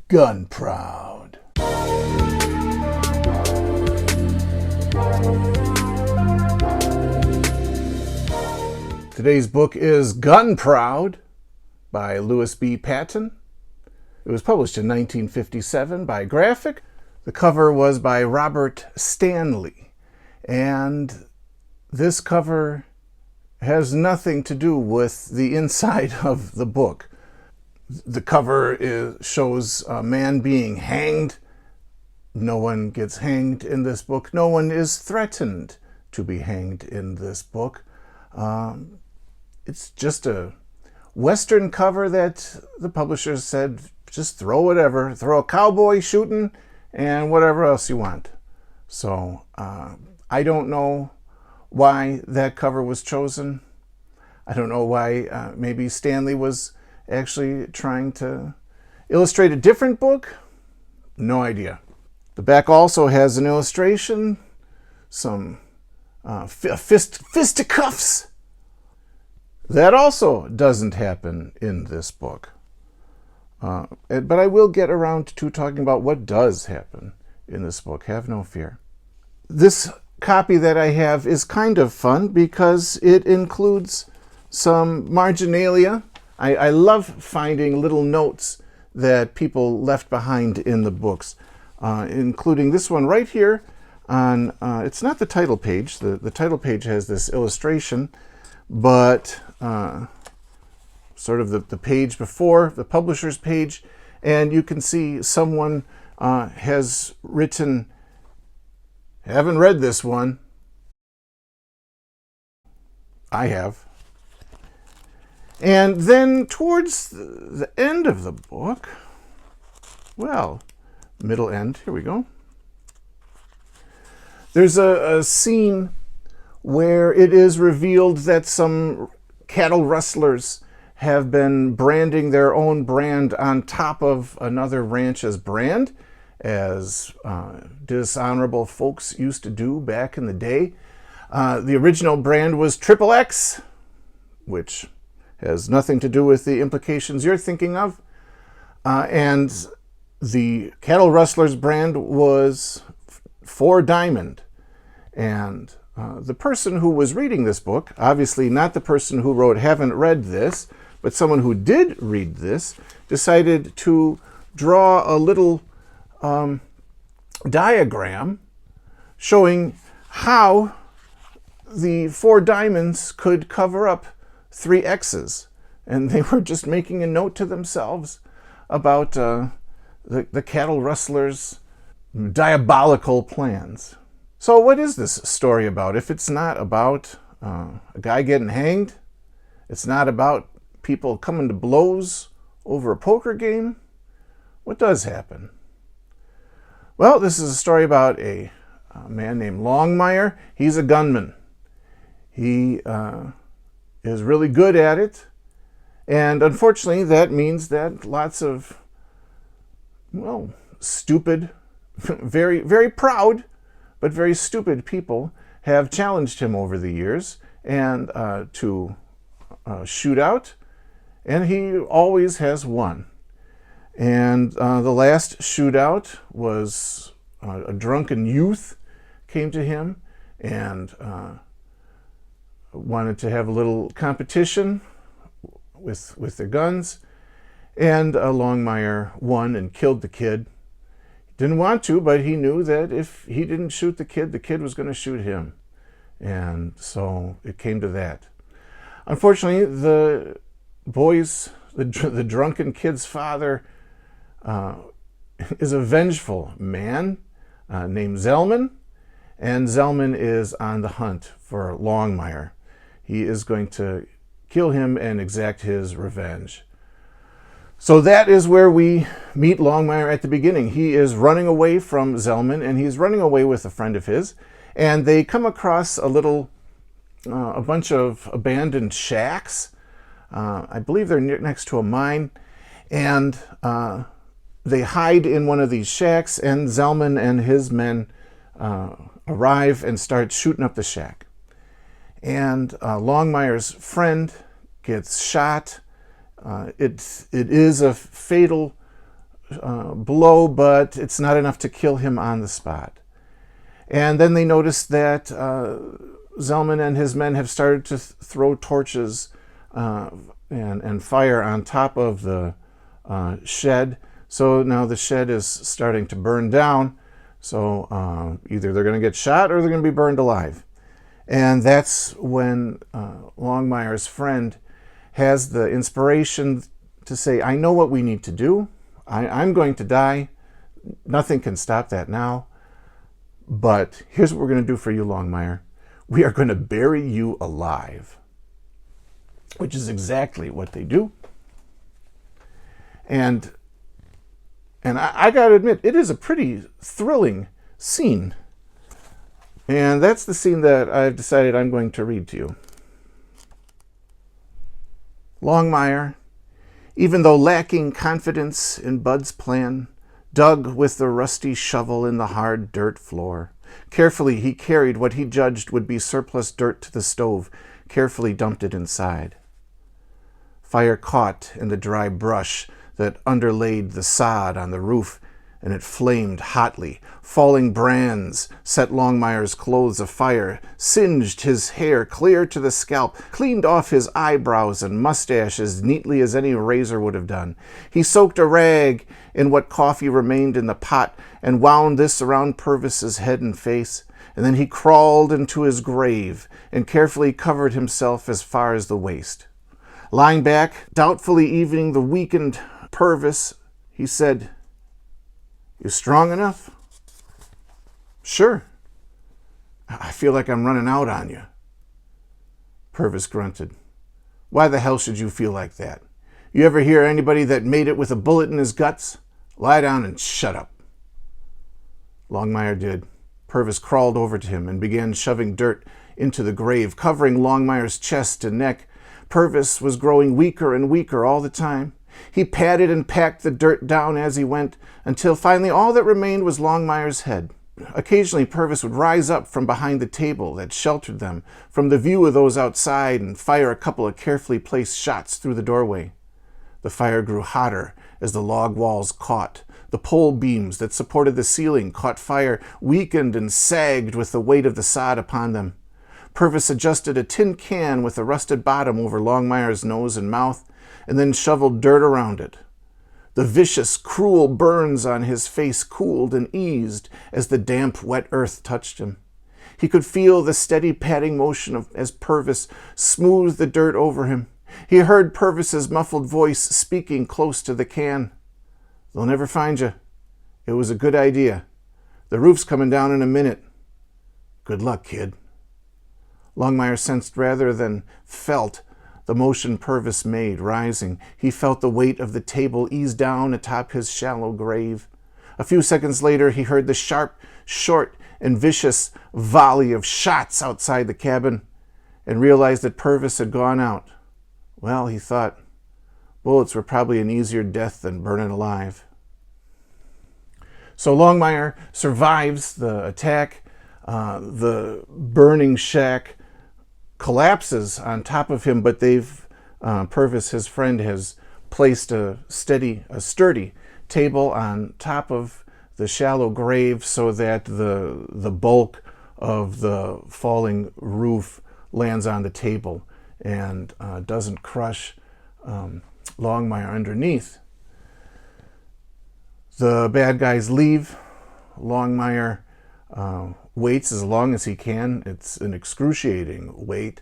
Gun proud. Today's book is Gun Proud by Louis B. Patten. It was published in 1957 by Graphic. The cover was by Robert Stanley. And this cover has nothing to do with the inside of the book. The cover shows a man being hanged. No one gets hanged in this book. No one is threatened to be hanged in this book. It's just a Western cover that the publishers said, just throw whatever. Throw a cowboy shooting and whatever else you want. So I don't know why that cover was chosen. I don't know why maybe Stanley was actually trying to illustrate a different book. No idea. The back also has an illustration, some fisticuffs. That also doesn't happen in this book. But I will get around to talking about what does happen in this book. Have no fear. This copy that I have is kind of fun because it includes some marginalia. I love finding little notes that people left behind in the books, including this one right here on, it's not the title page. The title page has this illustration, but sort of the page before, the publisher's page, and you can see someone has written, haven't read this one. I have. And then towards the end of the book, well, middle end, here we go. There's a scene where it is revealed that some cattle rustlers have been branding their own brand on top of another ranch's brand, as dishonorable folks used to do back in the day. The original brand was XXX, which has nothing to do with the implications you're thinking of. And the cattle rustlers brand was 4 Diamond. And the person who was reading this book, obviously not the person who wrote haven't read this, but someone who did read this, decided to draw a little diagram showing how the 4 diamonds could cover up 3 X's. And they were just making a note to themselves about the cattle rustlers' diabolical plans. So what is this story about? If it's not about a guy getting hanged, it's not about people coming to blows over a poker game, what does happen? Well, this is a story about a man named Longmire. He's a gunman. He is really good at it. And unfortunately, that means that lots of, well, stupid, very, very proud, but very stupid people have challenged him over the years and to shoot out, and he always has won. And the last shootout was a drunken youth came to him and wanted to have a little competition with their guns, and Longmire won and killed the kid. Didn't want to, but he knew that if he didn't shoot the kid was going to shoot him. And so it came to that. Unfortunately, the drunken kid's father is a vengeful man named Zellman, and Zellman is on the hunt for Longmire. He is going to kill him and exact his revenge. So that is where we meet Longmire at the beginning. He is running away from Zellman, and he's running away with a friend of his, and they come across a bunch of abandoned shacks. I believe they're next to a mine, and they hide in one of these shacks, and Zellman and his men arrive and start shooting up the shack. And Longmire's friend gets shot. It is a fatal blow, but it's not enough to kill him on the spot. And then they notice that Zellman and his men have started to throw torches and fire on top of the shed. So now the shed is starting to burn down. So either they're going to get shot or they're going to be burned alive. And that's when Longmire's friend has the inspiration to say, I know what we need to do. I'm going to die. Nothing can stop that now. But here's what we're going to do for you, Longmire. We are going to bury you alive. Which is exactly what they do. And I got to admit, it is a pretty thrilling scene. And that's the scene that I've decided I'm going to read to you. Longmire, even though lacking confidence in Bud's plan, dug with the rusty shovel in the hard dirt floor. Carefully he carried what he judged would be surplus dirt to the stove, carefully dumped it inside. Fire caught in the dry brush that underlaid the sod on the roof, and it flamed hotly. Falling brands set Longmire's clothes afire, singed his hair clear to the scalp, cleaned off his eyebrows and mustache as neatly as any razor would have done. He soaked a rag in what coffee remained in the pot and wound this around Purvis's head and face, and then he crawled into his grave and carefully covered himself as far as the waist. Lying back, doubtfully evening the weakened Purvis, he said, "You strong enough?" "Sure. I feel like I'm running out on you." Purvis grunted. "Why the hell should you feel like that? You ever hear anybody that made it with a bullet in his guts? Lie down and shut up." Longmire did. Purvis crawled over to him and began shoving dirt into the grave, covering Longmire's chest and neck. Purvis was growing weaker and weaker all the time. He patted and packed the dirt down as he went, until finally all that remained was Longmire's head. Occasionally Purvis would rise up from behind the table that sheltered them from the view of those outside and fire a couple of carefully placed shots through the doorway. The fire grew hotter as the log walls caught. The pole beams that supported the ceiling caught fire, weakened and sagged with the weight of the sod upon them. Purvis adjusted a tin can with a rusted bottom over Longmire's nose and mouth, and then shoveled dirt around it. The vicious, cruel burns on his face cooled and eased as the damp, wet earth touched him. He could feel the steady patting motion as Purvis smoothed the dirt over him. He heard Purvis's muffled voice speaking close to the can. "They'll never find you. It was a good idea. The roof's coming down in a minute. Good luck, kid." Longmire sensed rather than felt the motion Purvis made, rising. He felt the weight of the table ease down atop his shallow grave. A few seconds later, he heard the sharp, short, and vicious volley of shots outside the cabin, and realized that Purvis had gone out. Well, he thought, bullets were probably an easier death than burning alive. So Longmire survives the attack. The burning shack collapses on top of him, but Purvis, his friend, has placed a sturdy table on top of the shallow grave so that the bulk of the falling roof lands on the table and doesn't crush Longmire underneath. The bad guys leave. Longmire waits as long as he can. It's an excruciating wait,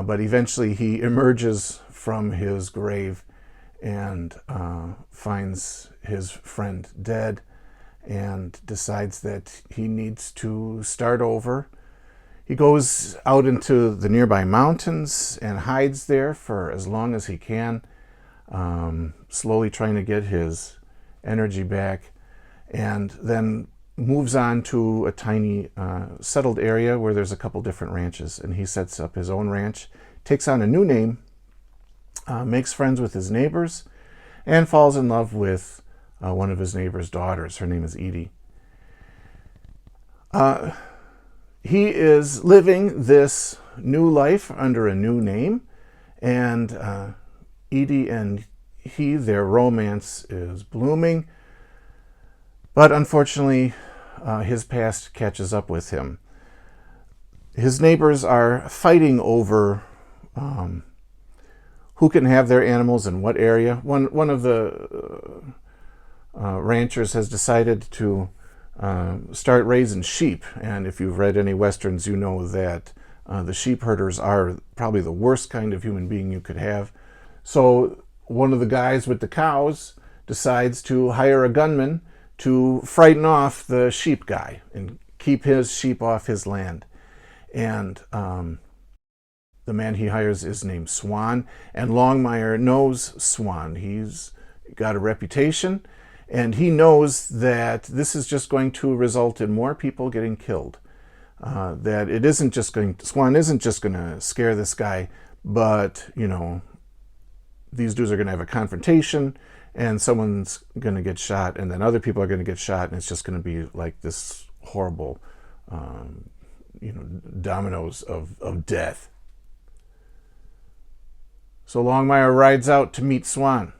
but eventually he emerges from his grave and finds his friend dead and decides that he needs to start over. He goes out into the nearby mountains and hides there for as long as he can, slowly trying to get his energy back, and then moves on to a tiny settled area where there's a couple different ranches, and he sets up his own ranch, takes on a new name, makes friends with his neighbors, and falls in love with one of his neighbor's daughters. Her name is Edie. He is living this new life under a new name, and Edie and their romance is blooming. But unfortunately, his past catches up with him. His neighbors are fighting over who can have their animals in what area. One of the ranchers has decided to start raising sheep, and if you've read any westerns, you know that the sheep herders are probably the worst kind of human being you could have. So one of the guys with the cows decides to hire a gunman to frighten off the sheep guy and keep his sheep off his land. And the man he hires is named Swan, and Longmire knows Swan. He's got a reputation, and he knows that this is just going to result in more people getting killed. That it isn't just Swan isn't just going to scare this guy, but, you know, these dudes are going to have a confrontation, and someone's going to get shot, and then other people are going to get shot, and it's just going to be like this horrible, dominoes of death. So Longmire rides out to meet Swan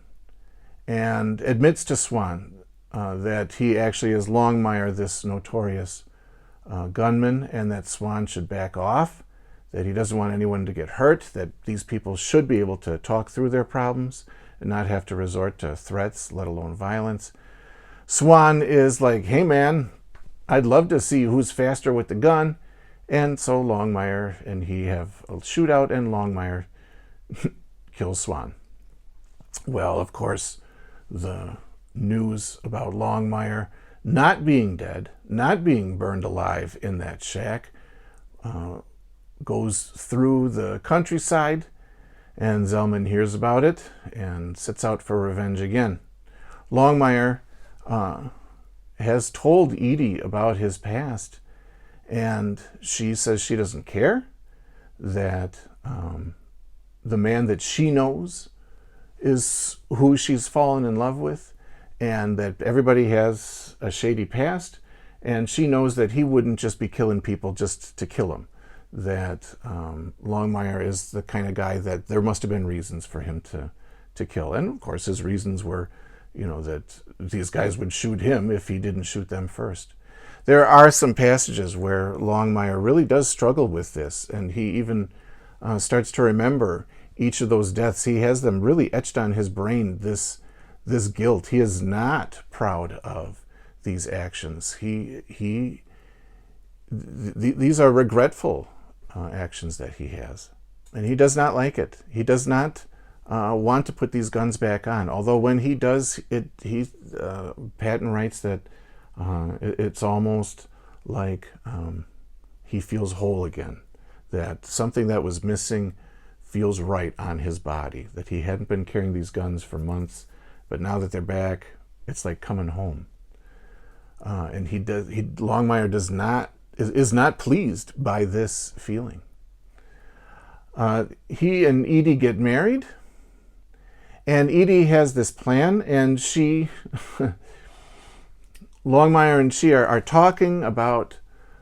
and admits to Swan that he actually is Longmire, this notorious gunman, and that Swan should back off, that he doesn't want anyone to get hurt, that these people should be able to talk through their problems and not have to resort to threats, let alone violence. Swan is like, hey man, I'd love to see who's faster with the gun. And so Longmire and he have a shootout, and Longmire kills Swan. Well, of course, the news about Longmire not being dead, not being burned alive in that shack, goes through the countryside, and Zellman hears about it and sets out for revenge again. Longmire has told Edie about his past, and she says she doesn't care, that the man that she knows is who she's fallen in love with, and that everybody has a shady past, and she knows that he wouldn't just be killing people just to kill them, that Longmire is the kind of guy that there must have been reasons for him to kill. And of course his reasons were, that these guys would shoot him if he didn't shoot them first. There are some passages where Longmire really does struggle with this, and he even starts to remember each of those deaths. He has them really etched on his brain, this guilt. He is not proud of these actions. These are regretful actions that he has, and he does not like it. He does not want to put these guns back on, although when he does it, Patten writes that it's almost like he feels whole again, that something that was missing feels right on his body, that he hadn't been carrying these guns for months, but now that they're back, it's like coming home. And Longmire is not pleased by this feeling. He and Edie get married, and Edie has this plan, and Longmire and she are talking about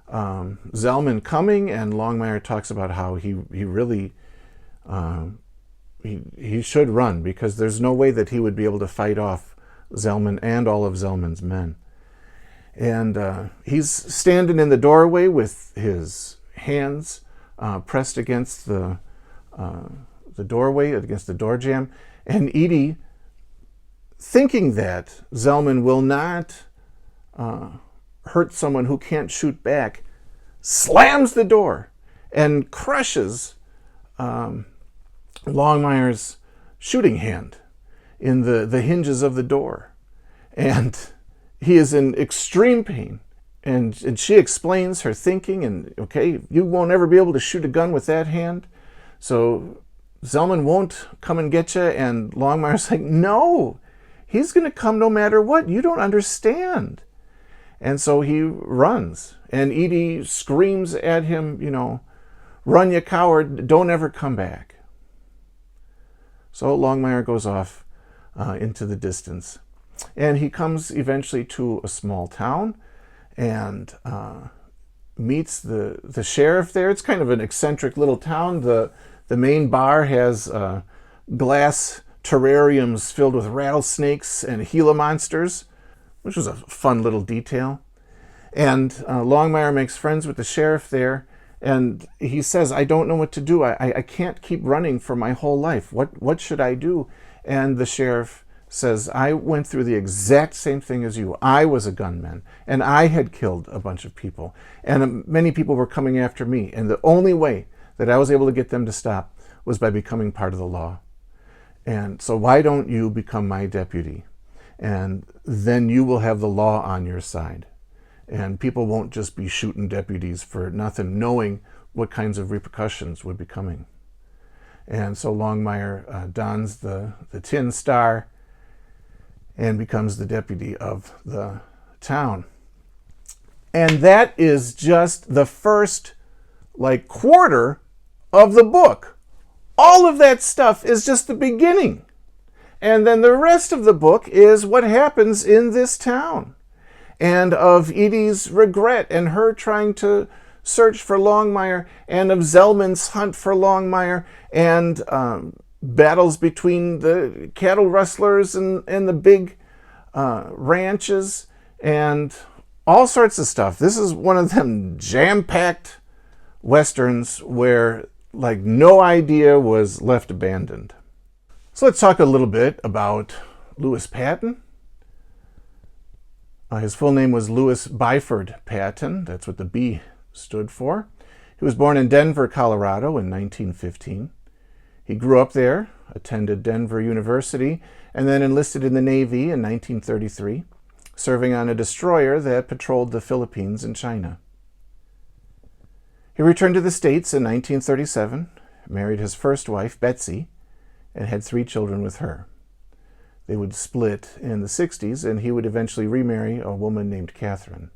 Zellman coming, and Longmire talks about how he really he should run, because there's no way that he would be able to fight off Zellman and all of Zellman's men. And he's standing in the doorway with his hands pressed against the doorway, against the door jamb, and Edie, thinking that Zellman will not hurt someone who can't shoot back, slams the door and crushes Longmire's shooting hand in the hinges of the door. And he is in extreme pain. And she explains her thinking, and okay, you won't ever be able to shoot a gun with that hand, so Zellman won't come and get you. And Longmire's like, no, he's going to come no matter what. You don't understand. And so he runs, and Edie screams at him, run, you coward, don't ever come back. So Longmire goes off into the distance, and he comes eventually to a small town and meets the sheriff there. It's kind of an eccentric little town. The main bar has glass terrariums filled with rattlesnakes and Gila monsters. which was a fun little detail. And Longmire makes friends with the sheriff there, and he says, I don't know what to do. I can't keep running for my whole life. What should I do? And the sheriff says, I went through the exact same thing as you. I was a gunman, and I had killed a bunch of people, and many people were coming after me, and the only way that I was able to get them to stop was by becoming part of the law. And so why don't you become my deputy? And then you will have the law on your side. And people won't just be shooting deputies for nothing, knowing what kinds of repercussions would be coming. And so Longmire dons the tin star and becomes the deputy of the town. And that is just the first quarter of the book. All of that stuff is just the beginning. And then the rest of the book is what happens in this town, and of Edie's regret and her trying to search for Longmire, and of Zellman's hunt for Longmire, and battles between the cattle rustlers and the big ranches, and all sorts of stuff. This is one of them jam-packed westerns where no idea was left abandoned. So let's talk a little bit about Lewis Patten. His full name was Lewis Byford Patten. That's what the B stood for. He was born in Denver, Colorado in 1915. He grew up there, attended Denver University, and then enlisted in the Navy in 1933, serving on a destroyer that patrolled the Philippines and China. He returned to the States in 1937, married his first wife, Betsy, and had 3 children with her. They would split in the 60s, and he would eventually remarry a woman named Catherine.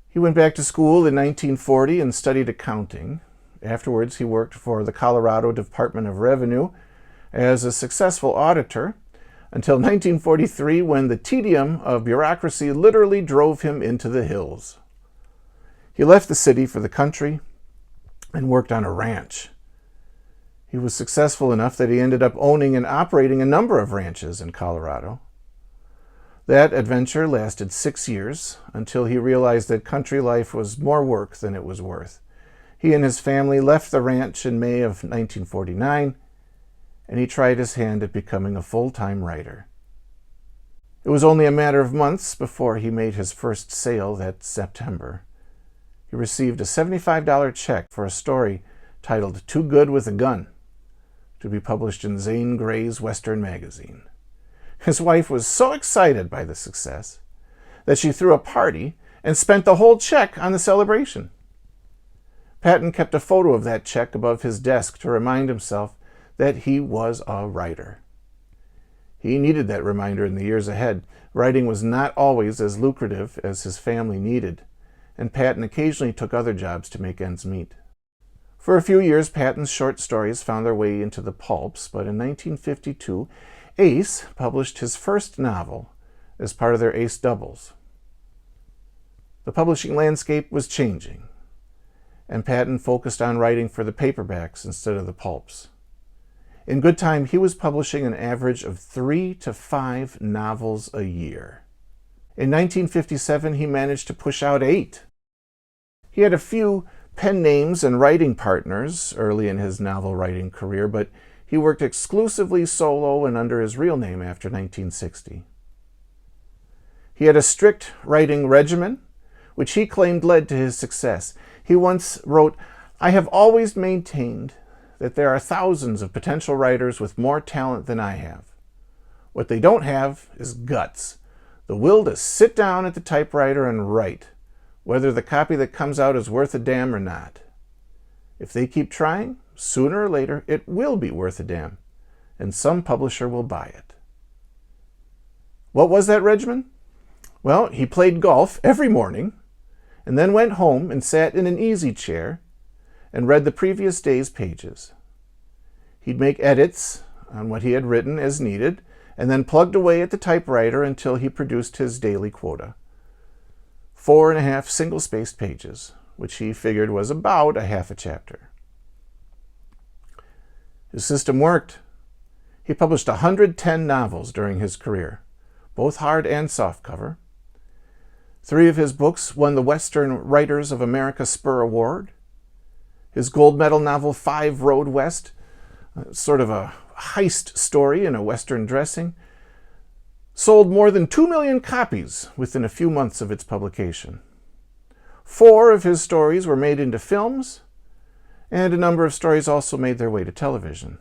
He went back to school in 1940 and studied accounting. Afterwards, he worked for the Colorado Department of Revenue as a successful auditor until 1943, when the tedium of bureaucracy literally drove him into the hills. He left the city for the country and worked on a ranch. He was successful enough that he ended up owning and operating a number of ranches in Colorado. That adventure lasted 6 years until he realized that country life was more work than it was worth. He and his family left the ranch in May of 1949, and he tried his hand at becoming a full-time writer. It was only a matter of months before he made his first sale that September. He received a $75 check for a story titled Too Good with a Gun, to be published in Zane Grey's Western magazine. His wife was so excited by the success that she threw a party and spent the whole check on the celebration. Patten kept a photo of that check above his desk to remind himself that he was a writer. He needed that reminder in the years ahead. Writing was not always as lucrative as his family needed, and Patten occasionally took other jobs to make ends meet. For a few years, Patten's short stories found their way into the pulps, but in 1952, Ace published his first novel as part of their Ace Doubles. The publishing landscape was changing, and Patten focused on writing for the paperbacks instead of the pulps. In good time, he was publishing an average of 3 to 5 novels a year. In 1957, he managed to push out 8. He had a few pen names and writing partners early in his novel writing career, but he worked exclusively solo and under his real name after 1960. He had a strict writing regimen, which he claimed led to his success. He once wrote, "I have always maintained that there are thousands of potential writers with more talent than I have. What they don't have is guts, the will to sit down at the typewriter and write, whether the copy that comes out is worth a damn or not. If they keep trying, sooner or later it will be worth a damn, and some publisher will buy it." What was that regimen? Well, he played golf every morning, and then went home and sat in an easy chair and read the previous day's pages. He'd make edits on what he had written as needed, and then plugged away at the typewriter until he produced his daily quota. 4.5 single-spaced pages, which he figured was about a half a chapter. His system worked. He published 110 novels during his career, both hard and softcover, 3 of his books won the Western Writers of America Spur Award. His gold medal novel, 5 Road West, sort of a heist story in a Western dressing, sold more than 2 million copies within a few months of its publication. 4 of his stories were made into films, and a number of stories also made their way to television.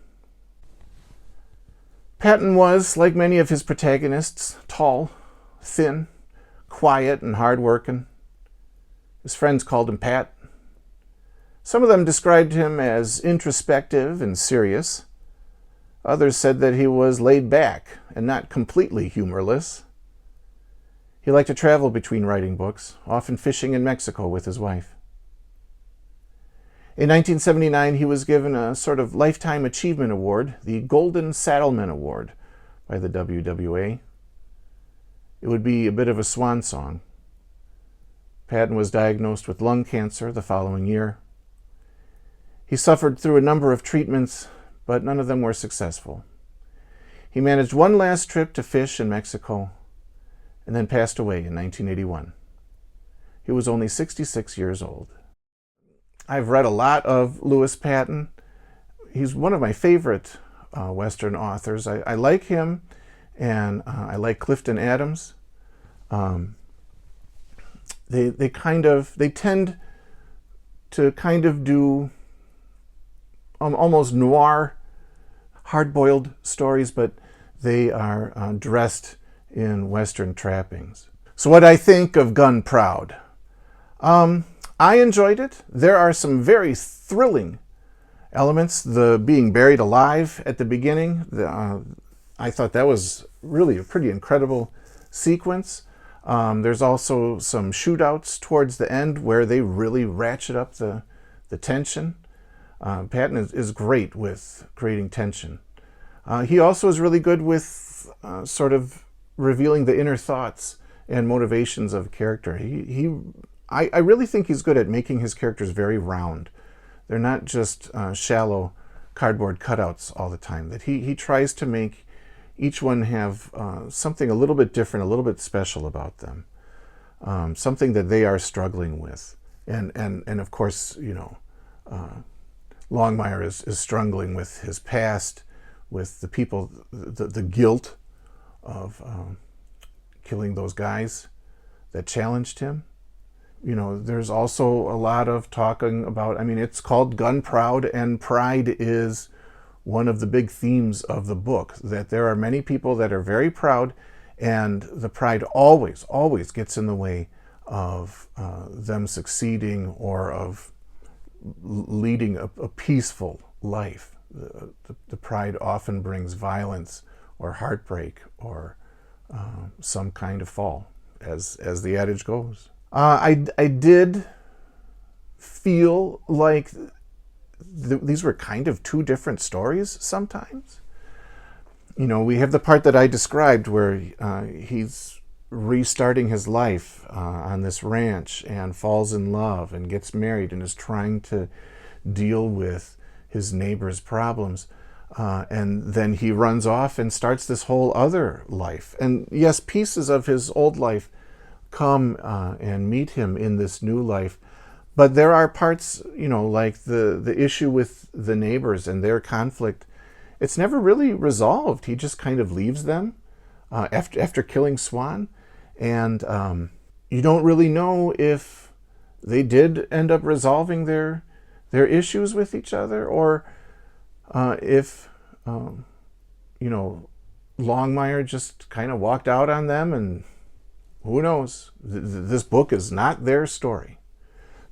Patten was, like many of his protagonists, tall, thin, quiet, and hard-working. His friends called him Pat. Some of them described him as introspective and serious. Others said that he was laid back and not completely humorless. He liked to travel between writing books, often fishing in Mexico with his wife. In 1979, he was given a sort of Lifetime Achievement Award, the Golden Saddleman Award, by the WWA. It would be a bit of a swan song. Patten was diagnosed with lung cancer the following year. He suffered through a number of treatments, but none of them were successful. He managed one last trip to fish in Mexico and then passed away in 1981. He was only 66 years old. I've read a lot of Lewis Patten. He's one of my favorite Western authors. I like him, and I like Clifton Adams. They tend to kind of do almost noir, hard-boiled stories, but they are dressed in Western trappings. So what I think of Gun Proud? I enjoyed it. There are some very thrilling elements. The being buried alive at the beginning, I thought that was really a pretty incredible sequence. There's also some shootouts towards the end where they really ratchet up the tension. Patten is great with creating tension. He also is really good with sort of revealing the inner thoughts and motivations of a character. I really think he's good at making his characters very round. They're not just shallow cardboard cutouts all the time. That he tries to make each one have something a little bit different, a little bit special about them, something that they are struggling with. And of course, you know, Longmire is struggling with his past, with the people, the guilt of killing those guys that challenged him. You know, there's also a lot of talking about, I mean, it's called Gun Proud, and pride is one of the big themes of the book, that there are many people that are very proud, and the pride always gets in the way of them succeeding or of leading a peaceful life. The pride often brings violence or heartbreak or some kind of fall, as the adage goes. I did feel like these were kind of 2 different stories sometimes. You know, we have the part that I described where he's restarting his life on this ranch and falls in love and gets married and is trying to deal with his neighbor's problems. And then he runs off and starts this whole other life. And yes, pieces of his old life come and meet him in this new life. But there are parts, you know, like the issue with the neighbors and their conflict. It's never really resolved. He just kind of leaves them after killing Swan. And you don't really know if they did end up resolving their issues with each other, or if, you know, Longmire just kind of walked out on them, and who knows? This book is not their story.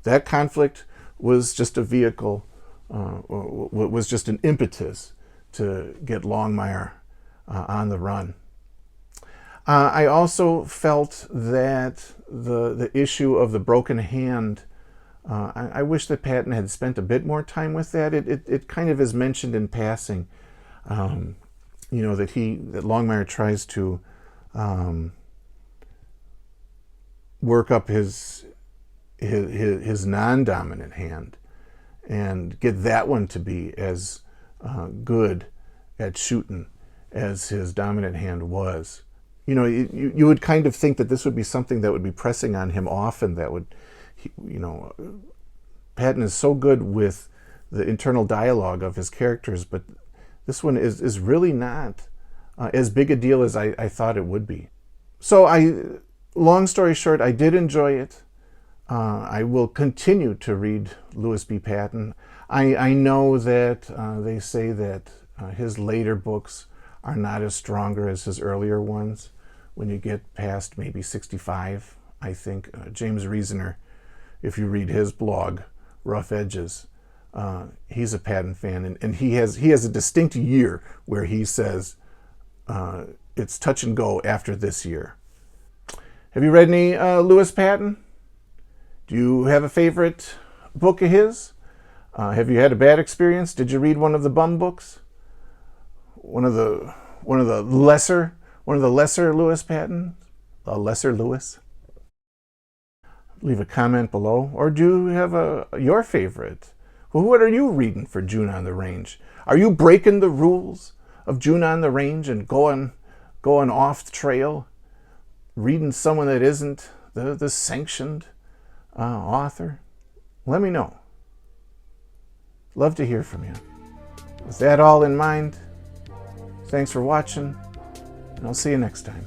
That conflict was just a vehicle, was just an impetus to get Longmire on the run. I also felt that the issue of the broken hand, I wish that Patten had spent a bit more time with that. It kind of is mentioned in passing, you know, that Longmire tries to work up his non-dominant hand and get that one to be as good at shooting as his dominant hand was. You know, you would kind of think that this would be something that would be pressing on him often. That would, you know, Patten is so good with the internal dialogue of his characters, but this one is really not as big a deal as I thought it would be. So long story short, I did enjoy it. I will continue to read Lewis B. Patten. I know that they say that his later books are not as stronger as his earlier ones when you get past maybe 65. I think James Reasoner, if you read his blog, Rough Edges, he's a Patten fan, and he has a distinct year where he says it's touch and go after this year. Have you read any Lewis Patten? Do you have a favorite book of his? Have you had a bad experience? Did you read one of the bum books? One of the lesser Lewis Patten? A lesser Lewis? Leave a comment below. Or do you have your favorite? Well, what are you reading for June on the Range? Are you breaking the rules of June on the Range and going off the trail, reading someone that isn't the sanctioned author? Let me know. Love to hear from you. With that all in mind, thanks for watching, and I'll see you next time.